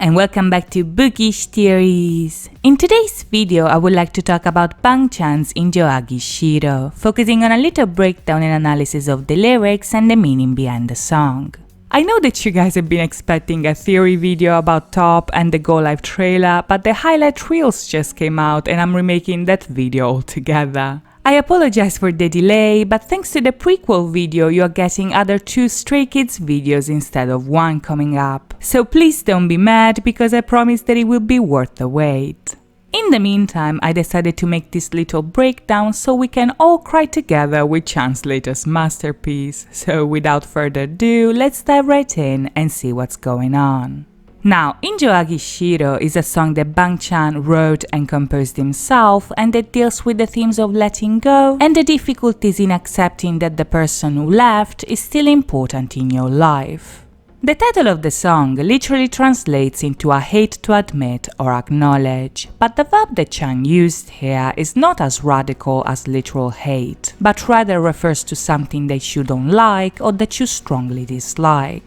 and welcome back to Bookish Theories. In today's video, I would like to talk about Bang Chan's Injo Agi Shiro, focusing on a little breakdown and analysis of the lyrics and the meaning behind the song. I know that you guys have been expecting a theory video about Top and the Go Live trailer, but the highlight reels just came out and I'm remaking that video altogether. I apologize for the delay, but thanks to the prequel video, you are getting other 2 Stray Kids videos instead of 1 coming up. So please don't be mad, because I promise that it will be worth the wait. In the meantime, I decided to make this little breakdown so we can all cry together with Chan's latest masterpiece. So without further ado, let's dive right in and see what's going on. Now, Injo Agi Shiro is a song that Bang Chan wrote and composed himself, and that deals with the themes of letting go and the difficulties in accepting that the person who left is still important in your life. The title of the song literally translates into I hate to admit or acknowledge, but the verb that Chan used here is not as radical as literal hate, but rather refers to something that you don't like or that you strongly dislike.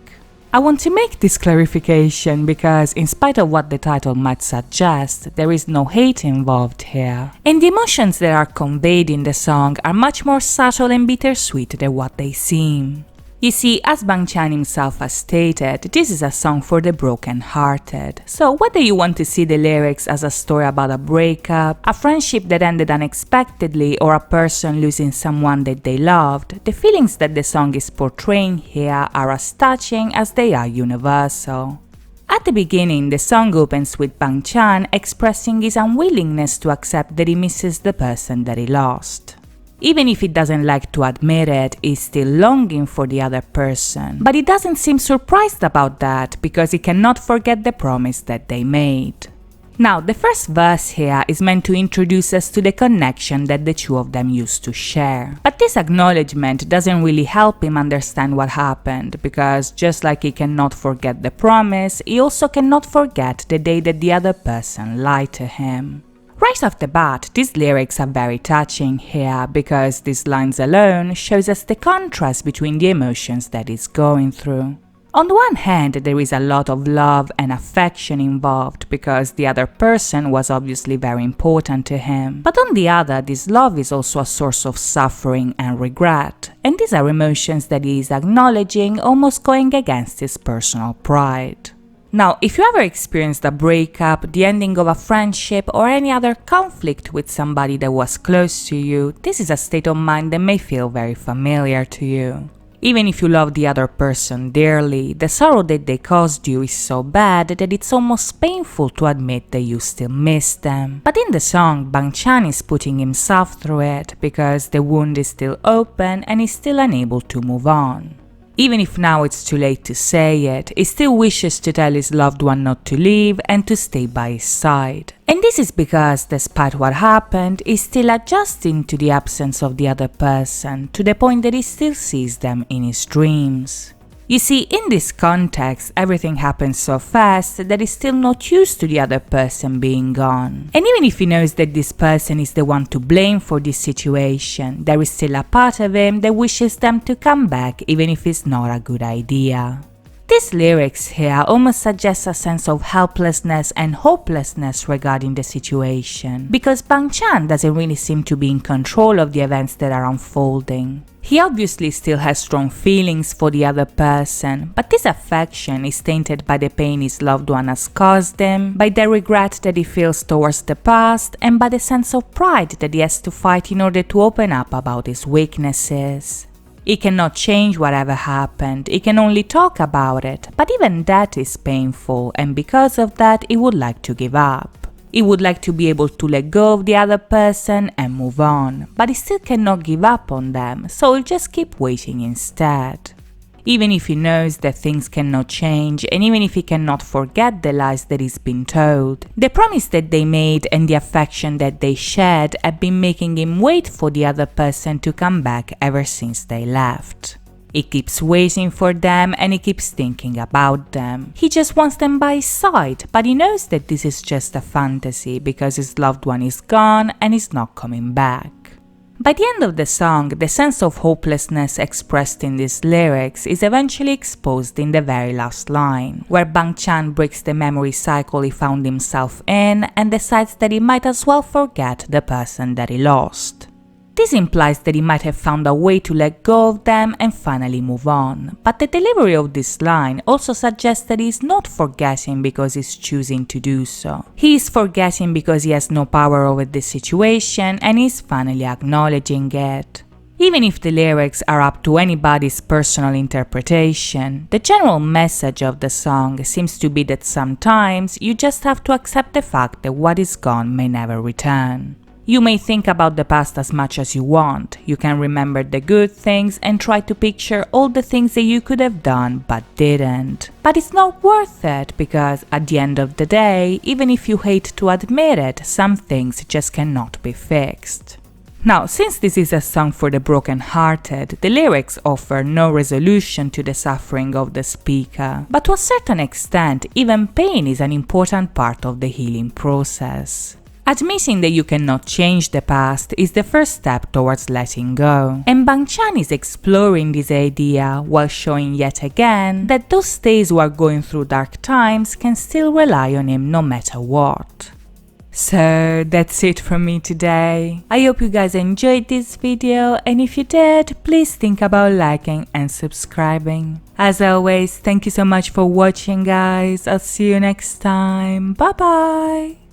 I want to make this clarification because, in spite of what the title might suggest, there is no hate involved here, and the emotions that are conveyed in the song are much more subtle and bittersweet than what they seem. You see, as Bang Chan himself has stated, this is a song for the broken-hearted. So whether you want to see the lyrics as a story about a breakup, a friendship that ended unexpectedly, or a person losing someone that they loved, the feelings that the song is portraying here are as touching as they are universal. At the beginning, the song opens with Bang Chan expressing his unwillingness to accept that he misses the person that he lost. Even if he doesn't like to admit it, he's still longing for the other person. But he doesn't seem surprised about that, because he cannot forget the promise that they made. Now, the first verse here is meant to introduce us to the connection that the two of them used to share. But this acknowledgement doesn't really help him understand what happened, because just like he cannot forget the promise, he also cannot forget the day that the other person lied to him. Right off the bat, these lyrics are very touching here, because these lines alone shows us the contrast between the emotions that he's going through. On the one hand, there is a lot of love and affection involved, because the other person was obviously very important to him. But on the other, this love is also a source of suffering and regret, and these are emotions that he is acknowledging, almost going against his personal pride. Now, if you ever experienced a breakup, the ending of a friendship, or any other conflict with somebody that was close to you, this is a state of mind that may feel very familiar to you. Even if you love the other person dearly, the sorrow that they caused you is so bad that it's almost painful to admit that you still miss them. But in the song, Bang Chan is putting himself through it, because the wound is still open and he's still unable to move on. Even if now it's too late to say it, he still wishes to tell his loved one not to leave and to stay by his side. And this is because, despite what happened, he's still adjusting to the absence of the other person, to the point that he still sees them in his dreams. You see, in this context, everything happens so fast that he's still not used to the other person being gone. And even if he knows that this person is the one to blame for this situation, there is still a part of him that wishes them to come back, even if it's not a good idea. These lyrics here almost suggest a sense of helplessness and hopelessness regarding the situation, because Bang Chan doesn't really seem to be in control of the events that are unfolding. He obviously still has strong feelings for the other person, but this affection is tainted by the pain his loved one has caused him, by the regret that he feels towards the past, and by the sense of pride that he has to fight in order to open up about his weaknesses. He cannot change whatever happened, he can only talk about it, but even that is painful, and because of that he would like to give up. He would like to be able to let go of the other person and move on, but he still cannot give up on them, so he'll just keep waiting instead. Even if he knows that things cannot change, and even if he cannot forget the lies that he's been told, the promise that they made and the affection that they shared have been making him wait for the other person to come back ever since they left. He keeps waiting for them and he keeps thinking about them. He just wants them by his side, but he knows that this is just a fantasy, because his loved one is gone and is not coming back. By the end of the song, the sense of hopelessness expressed in these lyrics is eventually exposed in the very last line, where Bang Chan breaks the memory cycle he found himself in and decides that he might as well forget the person that he lost. This implies that he might have found a way to let go of them and finally move on, but the delivery of this line also suggests that he is not forgetting because he is choosing to do so. He is forgetting because he has no power over the situation and is finally acknowledging it. Even if the lyrics are up to anybody's personal interpretation, the general message of the song seems to be that sometimes you just have to accept the fact that what is gone may never return. You may think about the past as much as you want, you can remember the good things and try to picture all the things that you could have done but didn't. But it's not worth it because at the end of the day, even if you hate to admit it, some things just cannot be fixed. Now, since this is a song for the broken-hearted, the lyrics offer no resolution to the suffering of the speaker, but to a certain extent, even pain is an important part of the healing process. Admitting that you cannot change the past is the first step towards letting go, and Bang Chan is exploring this idea while showing yet again that those days who are going through dark times can still rely on him no matter what. So that's it from me today. I hope you guys enjoyed this video, and if you did, please think about liking and subscribing. As always, thank you so much for watching guys. I'll see you next time. Bye bye!